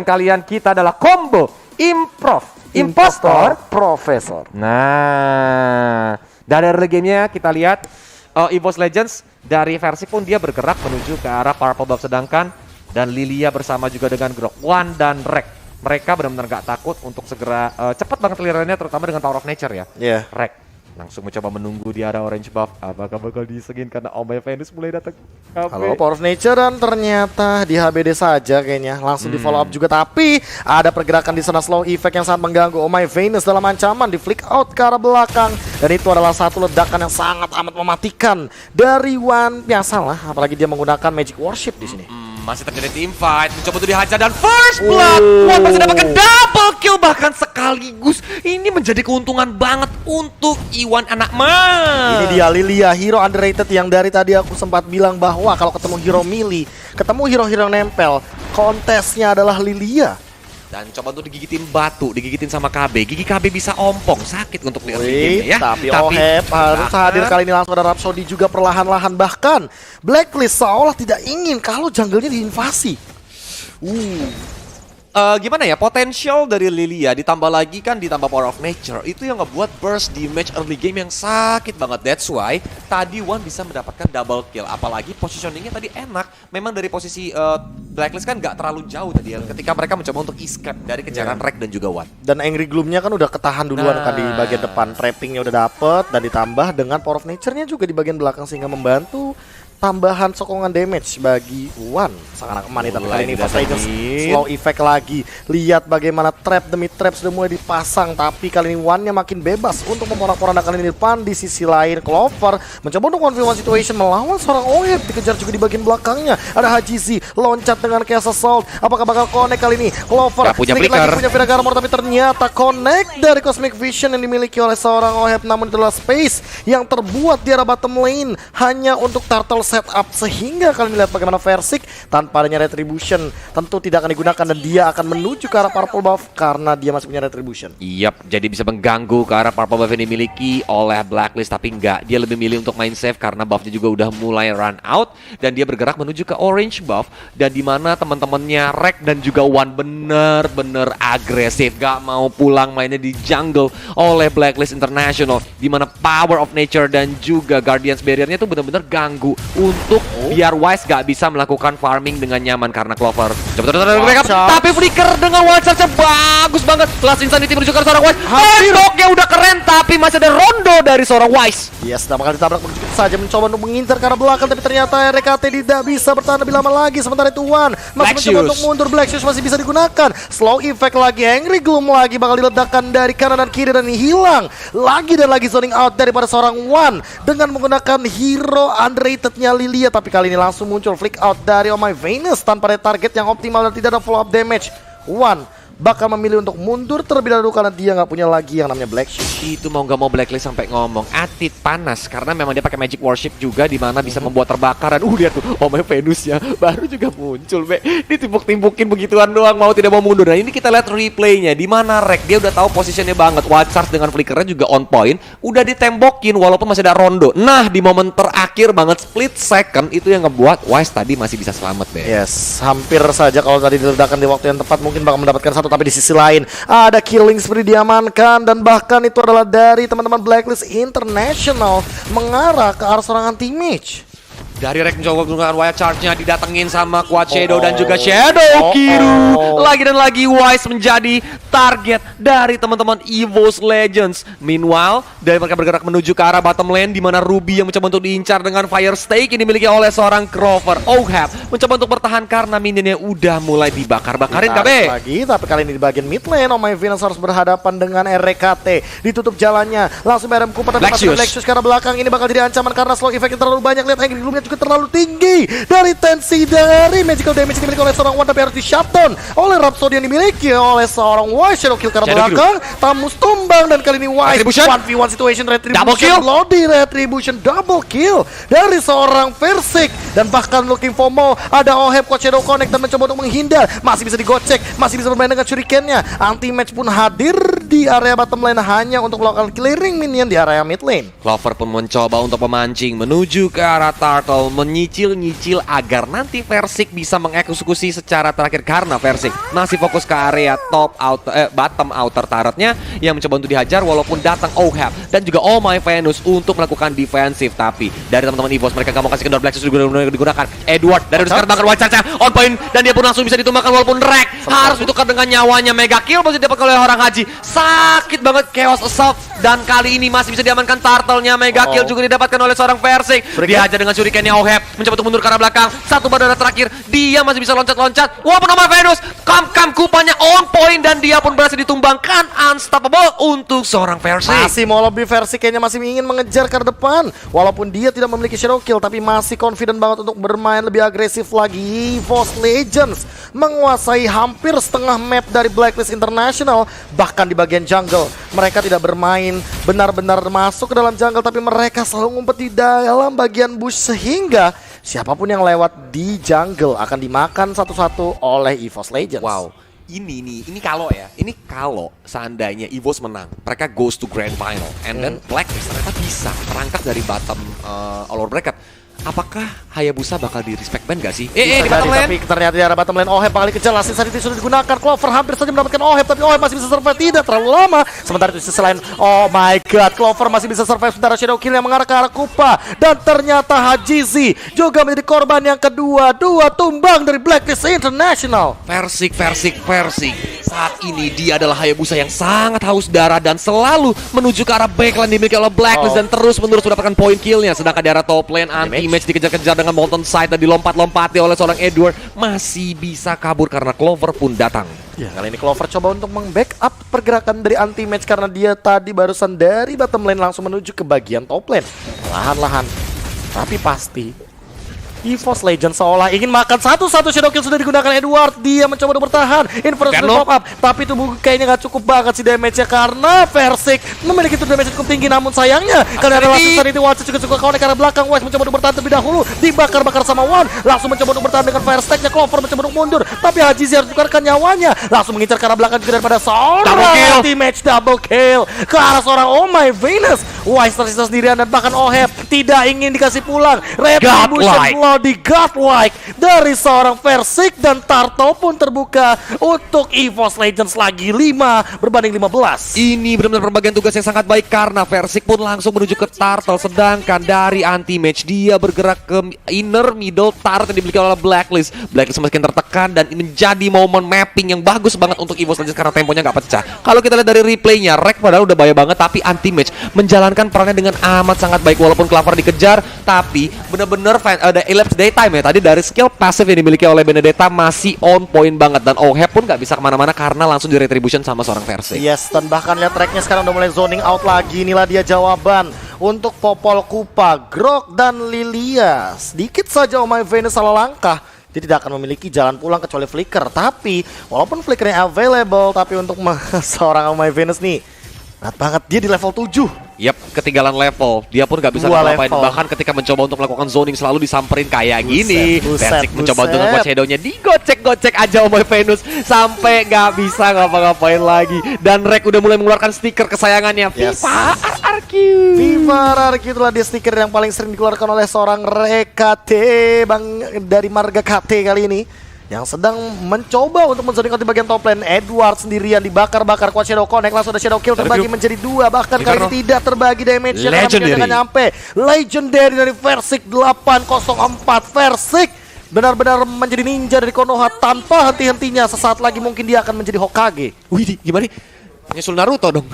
kalian kita adalah combo impostor profesor. Nah, dari early gamenya kita lihat EVOS Legends dari versi pun dia bergerak menuju ke arah Purple Buff, sedangkan dan Lilia bersama juga dengan Grok One dan Rek, mereka benar-benar gak takut untuk segera cepat banget clearannya, terutama dengan Power of Nature ya. Rek langsung mencoba menunggu di arah orange buff. Apakah bakal disegin karena Oh My Venus mulai datang? Halo Power of Nature, dan ternyata di HBD saja kayaknya langsung di follow up juga, tapi ada pergerakan di sana, slow effect yang sangat mengganggu. Oh My Venus dalam ancaman di flick out ke arah belakang, dan itu adalah satu ledakan yang sangat amat mematikan dari One. Biasalah, apalagi dia menggunakan Magic Worship di sini. Masih terjadi team fight, mencoba untuk dihajar dan first blood. One masih dapatkan double kill bahkan sekaligus. Ini menjadi keuntungan banget untuk Iwan anak mas. Ini dia Lilia, hero underrated yang dari tadi aku sempat bilang bahwa kalau ketemu hero melee, ketemu hero-hero yang nempel, kontesnya adalah Lilia. Dan coba untuk digigitin batu, digigitin sama KB. Gigi KB bisa ompong, sakit untuk di early game ya. Tapi Oheb harus hadir kali ini, langsung ada Rhapsody juga perlahan-lahan. Bahkan Blacklist seolah tidak ingin kalau jungle-nya diinvasi. Gimana ya, potensial dari Lilia ditambah lagi kan ditambah Power of Nature, itu yang ngebuat burst damage early game yang sakit banget. That's why tadi One bisa mendapatkan double kill, apalagi positioningnya tadi enak. Memang dari posisi Blacklist kan gak terlalu jauh tadi ya, ketika mereka mencoba untuk escape dari kejaran Rek dan juga One. Dan Angry Gloom-nya kan udah ketahan duluan kan di bagian depan, trappingnya udah dapet, dan ditambah dengan Power of Nature-nya juga di bagian belakang sehingga membantu tambahan sokongan damage bagi One. Sang anak eman, tapi kali ini Fast Legends slow effect lagi. Lihat bagaimana trap demi trap sudah mulai dipasang, tapi kali ini One-nya makin bebas untuk memorak-porandakan ini depan. Di sisi lain Clover mencoba untuk one situation melawan seorang Oheb, dikejar juga di bagian belakangnya. Ada Hajizi loncat dengan Chaos Assault. Apakah bakal connect kali ini? Clover sedikit lagi punya Firaga Armor, tapi ternyata connect dari Cosmic Vision yang dimiliki oleh seorang Oheb. Namun itulah space yang terbuat di arah bottom lane hanya untuk Turtle setup, sehingga kalian lihat bagaimana Versik tanpa adanya Retribution tentu tidak akan digunakan, dan dia akan menuju ke arah Purple Buff karena dia masih punya Retribution. Jadi bisa mengganggu ke arah Purple Buff yang dimiliki oleh Blacklist, tapi enggak, dia lebih milih untuk main safe karena buffnya juga udah mulai run out, dan dia bergerak menuju ke orange buff, dan dimana teman-temannya Rek dan juga One bener-bener agresif, gak mau pulang mainnya di jungle oleh Blacklist International, dimana Power of Nature dan juga Guardians Barrier-nya tuh bener-bener ganggu untuk biar Wise gak bisa melakukan farming dengan nyaman karena Clover tapi flicker dengan one charge bagus banget. Last Insanity menuju ke seorang Wise. Handoknya udah keren, tapi masih ada rondo dari seorang Wise. Yes, bakal ditabrak begitu saja, mencoba untuk mengincar ke arah belakang, tapi ternyata RKT tidak bisa bertahan lebih lama lagi. Sementara itu One masih mencoba untuk mundur, Black Shoes masih bisa digunakan. Slow effect lagi, Angry Gloom lagi bakal diledakkan dari kanan dan kiri, dan hilang lagi dan lagi zoning out daripada seorang One dengan menggunakan hero underratednya Lilia. Tapi kali ini langsung muncul flick out dari Oh My Venus tanpa ada target yang optimal dan tidak ada follow up damage. One bakal memilih untuk mundur terlebih dahulu karena dia nggak punya lagi yang namanya Black Shoes. Itu mau nggak mau Blacklist sampai ngomong atit panas karena memang dia pakai Magic Worship juga, di mana bisa membuat terbakaran. Lihat tuh, Oh My Venus ya baru juga muncul, ditimpuk-timpukin begituan doang, mau tidak mau mundur. Nah ini kita lihat replaynya, di mana Rek dia udah tahu posisinya banget, Wild Charge dengan flickernya juga on point, udah ditembokin walaupun masih ada rondo. Nah di momen terakhir banget, split second, itu yang ngebuat Wise tadi masih bisa selamat deh. Yes, hampir saja kalau tadi diledakkan di waktu yang tepat mungkin bakal mendapatkan satu, tapi di sisi lain ada killing spree diamankan, dan bahkan itu adalah dari teman-teman Blacklist International mengarah ke arah serangan teammate. Dari Rek mencoba menggunakan Wild Charge-nya, didatengin sama Quad Shadow dan juga Shadow Kiru. Lagi dan lagi Wise menjadi target dari teman-teman EVOS Legends. Meanwhile, dari mereka bergerak menuju ke arah bottom lane, di mana Ruby yang mencoba untuk diincar dengan Fire Stake yang dimiliki oleh seorang Clover. Oheb mencoba untuk bertahan karena minionnya udah mulai dibakar-bakarin KB. Lagi, tapi kali ini di bagian mid lane, Oh My Venus harus berhadapan dengan RKT. Ditutup jalannya, langsung BRM Cooper dan Black Shoes karena belakang ini bakal jadi ancaman karena slow effect yang terlalu banyak. Lihat Angry Gloom juga terlalu tinggi dari tensi dari magical damage yang dimiliki oleh seorang One, tapi harus di shutdown oleh Rhapsody yang dimiliki oleh seorang Wise. Shadow kill karena belakang, Tamus tumbang, dan kali ini Wise 1v1 situation, Retribution Bloody Retribution double kill dari seorang Versik, dan bahkan looking for more ada Oheb, Quad Shadow connect dan mencoba untuk menghindar, masih bisa digocek, masih bisa bermain dengan shurikennya. Anti match pun hadir di area bottom lane hanya untuk melakukan clearing minion di area mid lane. Clover pun mencoba untuk memancing menuju ke arah Turtle, menyicil-nyicil agar nanti Versik bisa mengeksekusi secara terakhir karena Versik masih fokus ke area bottom outer turretnya yang mencoba untuk dihajar walaupun datang Ohab dan juga Oh My Venus untuk melakukan defensif. Tapi dari teman-teman EVOS mereka nggak mau kasih kendor Black Sus digunakan. Edward dari sekarang bakar White Charge on point dan dia pun langsung bisa ditumbangkan walaupun Rek harus ditukar dengan nyawanya. Mega kill masih didapatkan oleh orang Haji. Sakit banget Chaos Assault dan kali ini masih bisa diamankan Turtle-nya. Mega kill juga didapatkan oleh seorang Versik. Dihajar dengan shuriken-nya Ohab, mencoba untuk mundur ke arah belakang. Satu bandara terakhir, dia masih bisa loncat-loncat. Walaupun nama Venus, kam kupanya on point dan dia pun berhasil ditumbangkan. Unstoppable untuk seorang Versik. Masih mau lebih Versik kayaknya masih ingin mengejar ke depan. Walaupun dia tidak memiliki shadow kill tapi masih confident banget untuk bermain lebih agresif lagi. EVOS Legends menguasai hampir setengah map dari Blacklist International. Bahkan di bagian jungle mereka tidak bermain benar-benar masuk ke dalam jungle, tapi mereka selalu ngumpet di dalam bagian bush sehingga siapapun yang lewat di jungle akan dimakan satu-satu oleh EVOS Legends. Wow. Ini kalau seandainya EVOS menang, mereka goes to grand final and then Blacklist ternyata bisa terangkat dari bottom all bracket. Apakah Hayabusa bakal di respect ban gak sih? Di bottom lane. Tapi ternyata di arah bottom lane Ohab bakal dikejar. Last Insanity sudah digunakan. Clover hampir saja mendapatkan Ohab, tapi Ohab masih bisa survive tidak terlalu lama. Sementara itu selain oh my god, Clover masih bisa survive sementara shadow kill yang mengarah ke arah Kupa. Dan ternyata Hajizi juga menjadi korban yang kedua. Dua tumbang dari Blacklist International. Versik. Saat ini dia adalah Hayabusa yang sangat haus darah dan selalu menuju ke arah backline dimiliki oleh Blacklist dan terus-menerus mendapatkan point killnya. Sedangkan di arah top lane anti-match dikejar-kejar dengan Molten Sight dan dilompat-lompati oleh seorang Edward. Masih bisa kabur karena Clover pun datang. Ya, kali ini Clover coba untuk meng-backup pergerakan dari anti-match karena dia tadi barusan dari bottom lane langsung menuju ke bagian top lane. Lahan-lahan, tapi pasti EVOS Legends seolah ingin makan satu-satu shadow kill sudah digunakan Edward. Dia mencoba untuk bertahan. Inferno pop up, tapi itu kayaknya nggak cukup banget sih damage-nya karena Versik memiliki itu damage cukup tinggi. Namun sayangnya karena ada langsung itu Watch juga suka connect ke arah belakang. West mencoba untuk bertahan terlebih dahulu, dibakar-bakar sama One. Langsung mencoba untuk bertahan dengan fire stack-nya. Clover mencoba untuk mundur, tapi Hajizi harus tukarkan nyawanya. Langsung mengincar ke arah belakang juga daripada seorang anti-match double kill ke arah seorang Oh My Venus. Wise tersisa sendirian dan bahkan Ohab tidak ingin dikasih pulang. Retribution di godlike dari seorang Versik dan Turtle pun terbuka untuk EVOS Legends lagi 5 berbanding 15. Ini benar-benar pembagian tugas yang sangat baik karena Versik pun langsung menuju ke Turtle, sedangkan dari anti-match dia bergerak ke inner middle turret yang dimiliki oleh Blacklist. Blacklist semakin tertekan dan menjadi momen mapping yang bagus banget untuk EVOS Legends karena temponya nggak pecah. Kalau kita lihat dari replaynya, Rek padahal udah bahaya banget tapi anti-match menjalankan perannya dengan amat sangat baik walaupun Clover dikejar, tapi benar-benar ada Daytime ya tadi dari skill pasif yang dimiliki oleh Benedetta masih on point banget dan Ohab pun nggak bisa kemana-mana karena langsung di retribution sama seorang Versik. Yes, dan bahkan lihat tracknya sekarang udah mulai zoning out lagi. Inilah dia jawaban untuk Popol Kupa, Grok dan Lilia. Sedikit saja Oh My Venus salah langkah, dia tidak akan memiliki jalan pulang kecuali Flicker. Tapi walaupun Flickernya available, tapi untuk seorang Oh My Venus nih berat banget, dia di level 7. Yap, ketinggalan level. Dia pun gak bisa ngapain. Bahkan ketika mencoba untuk melakukan zoning selalu disamperin kayak gini. Versik mencoba untuk nge-watch shadownya, digocek-gocek aja Oh My Venus sampai gak bisa ngapa-ngapain lagi. Dan Rek udah mulai mengeluarkan stiker kesayangannya, Viva RRQ. Viva RRQ itulah dia stiker yang paling sering dikeluarkan oleh seorang RKT Bang dari Marga KT kali ini, yang sedang mencoba untuk menzoningkan di bagian top lane. Edward sendirian dibakar-bakar kuat shadow connect, langsung ada shadow kill terbagi menjadi 2, bahkan kali ini tidak terbagi damage yang nyampe. Legendary dari Versik 804. Versik benar-benar menjadi ninja dari Konoha tanpa henti-hentinya. Sesaat lagi mungkin dia akan menjadi Hokage. Wih, gimana nih? Nyusul Naruto dong.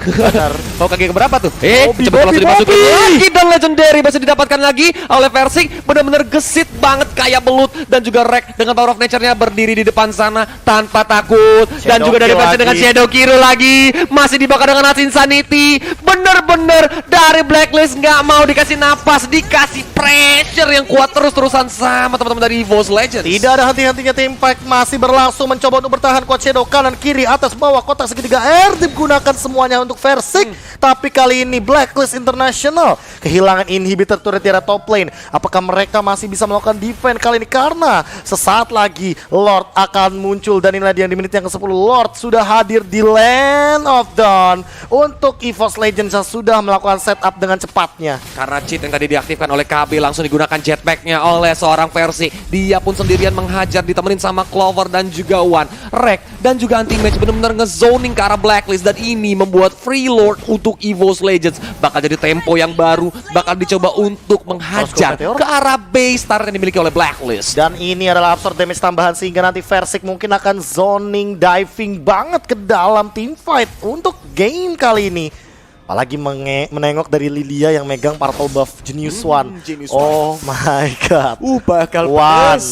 Hokage keberapa tuh? Cepet langsung dimasukin lagi dan Legendary bisa didapatkan lagi oleh Versik. Benar-benar gesit banget kayak belut. Dan juga Rek dengan Power of Nature-nya berdiri di depan sana tanpa takut. Dan juga dari Versik dengan Shadow Kiru lagi. Masih dibakar dengan Insanity. Bener-bener dari Blacklist nggak mau dikasih napas, dikasih pressure yang kuat terus-terusan sama teman-teman dari EVOS Legends. Tidak ada henti-hentinya, tim fight masih berlangsung mencoba untuk bertahan kuat shadow kanan kiri atas bawah kotak segitiga air. Tim digunakan semuanya untuk Versik. Tapi kali ini Blacklist International kehilangan inhibitor turret di area top lane. Apakah mereka masih bisa melakukan defense kali ini? Karena sesaat lagi Lord akan muncul. Dan inilah dia di menit yang ke-10. Lord sudah hadir di Land of Dawn untuk EVOS Legends yang sudah melakukan setup dengan cepatnya. Karena cheat yang tadi diaktifkan oleh KB langsung digunakan jetpacknya oleh seorang Versi. Dia pun sendirian menghajar ditemenin sama Clover dan juga Wan. Rek dan juga anti-match benar-benar ngezoning ke arah Blacklist. Dan ini membuat Free Lord untuk EVOS Legends bakal jadi tempo yang baru, bakal dicoba untuk menghajar ke arah base turret yang dimiliki oleh Blacklist. Dan ini adalah absorb damage tambahan sehingga nanti Versik mungkin akan zoning diving banget ke dalam team fight untuk game kali ini. Apalagi menengok dari Lilia yang megang purple buff Genius One. Oh my god. Bakal One.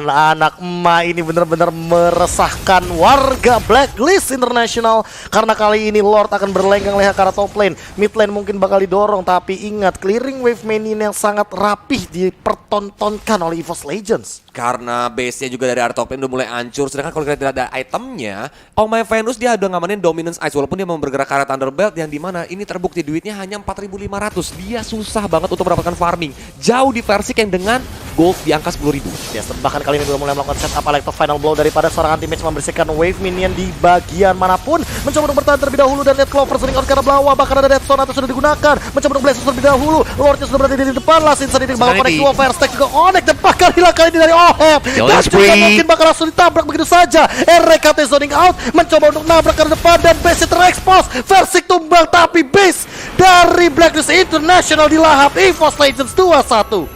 Anak emak ini benar-benar meresahkan warga Blacklist International. Karena kali ini Lord akan berlenggang leha ke arah top lane. Mid lane mungkin bakal didorong. Tapi ingat, clearing wave minion yang sangat rapih dipertontonkan oleh EVOS Legends. Karena base-nya juga dari area top lane udah mulai hancur. Sedangkan kalau kita tidak ada itemnya, Oh My Venus dia udah ngamanin Dominance Ice. Walaupun dia mau bergerak ke arah Thunderbelt yang dimana ini terbukti duitnya hanya 4.500. Dia susah banget untuk mendapatkan farming. Jauh di Versik yang dengan gold di angka 10.000. Ya, bahkan kali ini udah mulai melakukan setup Alecto final blow daripada seorang anti-match membersihkan wave minion di bagian manapun. Mencoba untuk bertahan terlebih dahulu dan Net Clover sering out ke arah bawah. Bahkan ada Dead Zone atau sudah digunakan. Mencoba untuk Blast terlebih dahulu. Lordnya sudah berada di depan. Lasin saat ini bakal connect 2 Firestack juga connect. Dan bahkan hilang kali ini dari Oheb. Dan juga mungkin bakal langsung ditabrak begitu saja. RKT zoning out. Mencoba untuk nabrak ke depan dan base terexpose. Versik tumbang tapi base dari Blacklist International dilahap. EVOS Legends 2-1.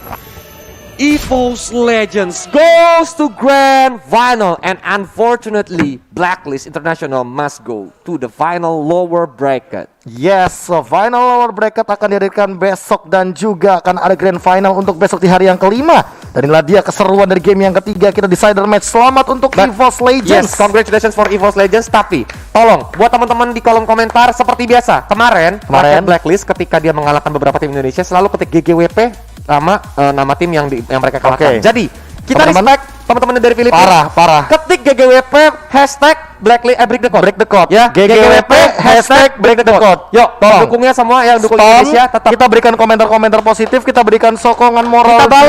EVOS Legends goes to Grand Final and unfortunately Blacklist International must go to the final lower bracket. Yes, so final lower bracket akan dihadirkan besok dan juga akan ada grand final untuk besok di hari yang kelima. Dan inilah dia keseruan dari game yang ketiga, kita decider match. Selamat untuk EVOS Legends. Yes, congratulations for EVOS Legends. Tapi tolong buat teman-teman di kolom komentar seperti biasa. Kemarin Blacklist ketika dia mengalahkan beberapa tim Indonesia selalu ketik GGWP sama nama tim yang mereka kalahkan. Jadi kita respect teman-teman dari Filipina. Parah. Ketik GGWP #break the code. Ya, GGWP #break the code. Yuk, tolong dukungnya semua yang dukung Indonesia tetap kita berikan komentar-komentar positif, kita berikan sokongan moral. Kita